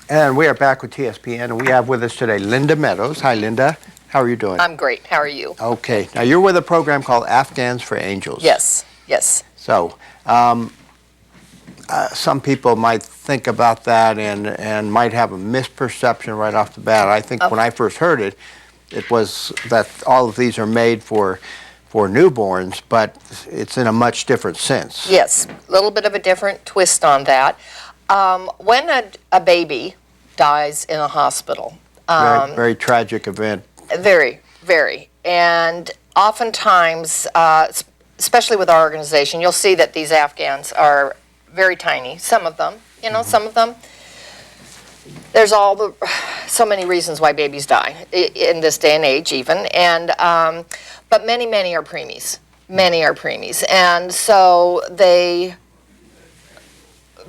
And we are back with TSPN, and we have with us today Linda Meadows. Hi, Linda. How are you doing? I'm great. How are you? Okay. Now, you're with a program called Afghans for Angels. Yes, yes. So, some people might think about that and might have a misperception right off the bat. I think when I first heard it, it was that all of these are made for newborns, but it's in a much different sense. Yes, a little bit of a different twist on that. When a baby dies in a hospital, Very tragic event. very, very, and oftentimes, especially with our organization, you'll see that these Afghans are very tiny. Some of them, you know, some of them. There's so many reasons why babies die in this day and age, even, and but many are preemies. Many are preemies, and so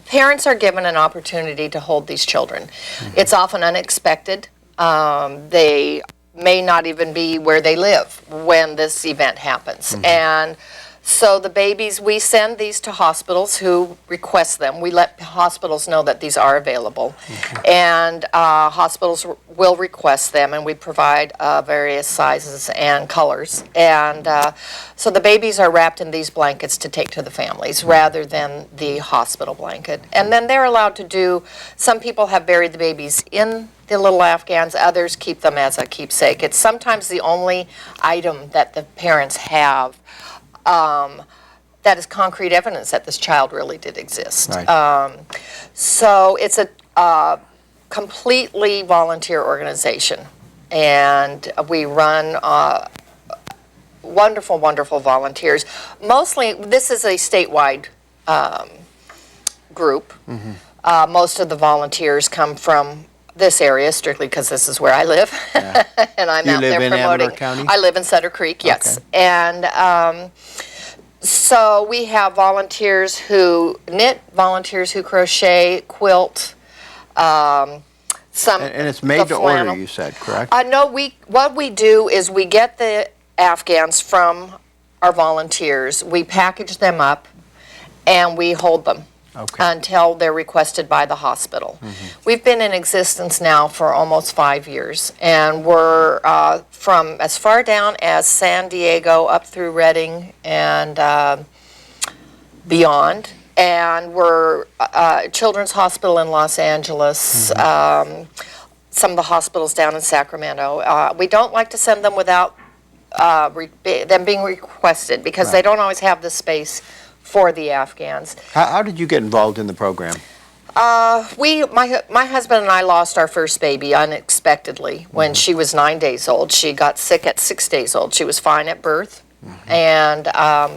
parents are given an opportunity to hold these children. It's often unexpected. They may not even be where they live when this event happens. And so the babies, we send these to hospitals who request them. We let hospitals know that these are available. And hospitals will request them, and we provide various sizes and colors. And so the babies are wrapped in these blankets to take to the families rather than the hospital blanket. And then they're allowed to do, some people have buried the babies in the little Afghans, others keep them as a keepsake. It's sometimes the only item that the parents have that is concrete evidence that this child really did exist. Right. So it's a completely volunteer organization, and we run wonderful volunteers. Mostly, this is a statewide group. Most of the volunteers come from this area, strictly because this is where I live. Yeah. And I'm out there promoting. County? I live in Sutter Creek, yes. Okay. And so we have volunteers who knit, volunteers who crochet, quilt, and it's made to order, you said, correct? No, what we do is we get the Afghans from our volunteers, we package them up, and we hold them. Okay. Until they're requested by the hospital. We've been in existence now for almost 5 years, and we're from as far down as San Diego up through Redding and beyond. And we're Children's Hospital in Los Angeles, some of the hospitals down in Sacramento. We don't like to send them without them being requested, because they don't always have the space for the Afghans. How did you get involved in the program? My husband and I lost our first baby unexpectedly when she was 9 days old. She got sick at 6 days old. She was fine at birth, and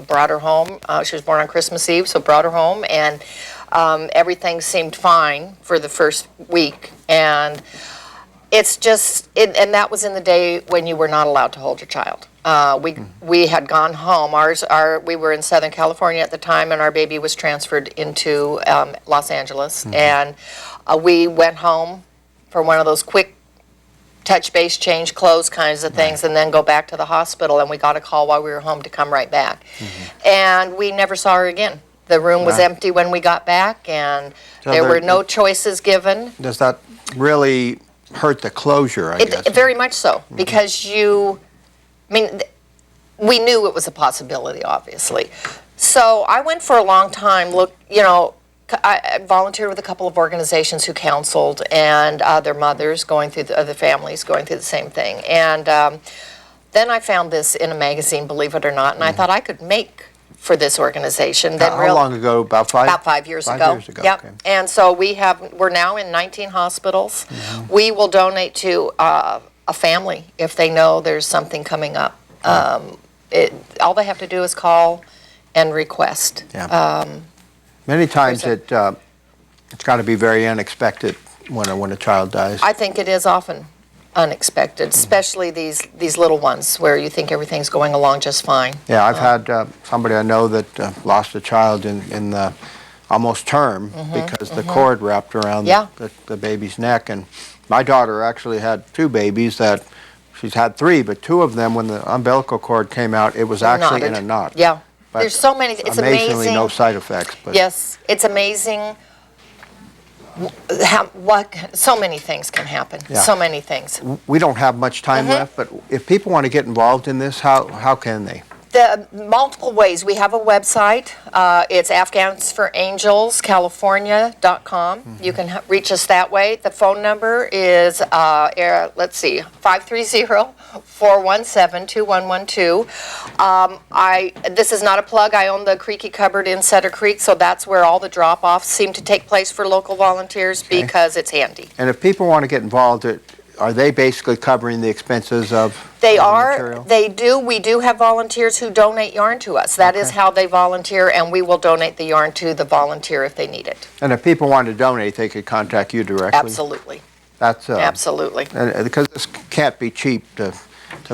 brought her home. She was born on Christmas Eve, so brought her home, and everything seemed fine for the first week. And it's just, and that was in the day when you were not allowed to hold your child. We had gone home. We were in Southern California at the time, and our baby was transferred into Los Angeles. And we went home for one of those quick touch base, change clothes kinds of things, and then go back to the hospital. And we got a call while we were home to come right back. And we never saw her again. The room was empty when we got back, and so there were no choices given. Does that really hurt the closure, I guess? Very much so, because we knew it was a possibility, obviously. So I went for a long time, I volunteered with a couple of organizations who counseled, and their mothers going through, other families going through the same thing. And then I found this in a magazine, believe it or not, and I thought I could make for this organization. How long ago? About 5 years ago. 5 years ago. Yep. Okay. And so we're now in 19 hospitals. We will donate to a family if they know there's something coming up. All they have to do is call and request. Many times it's got to be very unexpected when a child dies. I think it is often unexpected, especially these little ones where you think everything's going along just fine. Yeah, I've had somebody I know that lost a child in the almost term because the cord wrapped around the baby's neck. And my daughter actually had 2 babies that she's had 3, but 2 of them, when the umbilical cord came out, it was actually in a Knotted. knot. Yeah. But There's so many, it's amazingly amazing. no side effects. But Yes, it's amazing so many things can happen. Yeah. So many things. we don't have much time left, but if people want to get involved in this, how can they? The multiple ways. We have a website. It's AfghansForAngelsCalifornia.com. You can reach us that way. The phone number is, let's see, 530-417-2112. This is not a plug. I own the Creaky Cupboard in Sutter Creek, so that's where all the drop-offs seem to take place for local volunteers because it's handy. And if people want to get involved, are they basically covering the expenses of They the are, material? they do. We do have volunteers who donate yarn to us. That is how they volunteer, and we will donate the yarn to the volunteer if they need it. And if people want to donate, they could contact you directly? Absolutely. That's Absolutely. because this can't be cheap to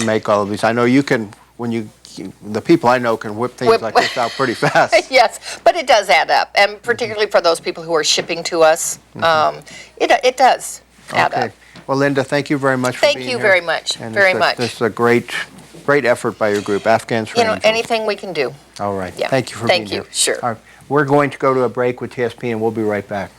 make all of these. I know you can, the people I know can whip things like this out pretty fast. Yes, but it does add up, and particularly for those people who are shipping to us, it does add up. Well, Linda, thank you very much for being here. Thank you very much, And very much. This is a great effort by your group, Afghans for Angels. Anything we can do. All right. Yeah. Thank you for being here. Thank you, sure. All right. We're going to go to a break with TSP, and we'll be right back.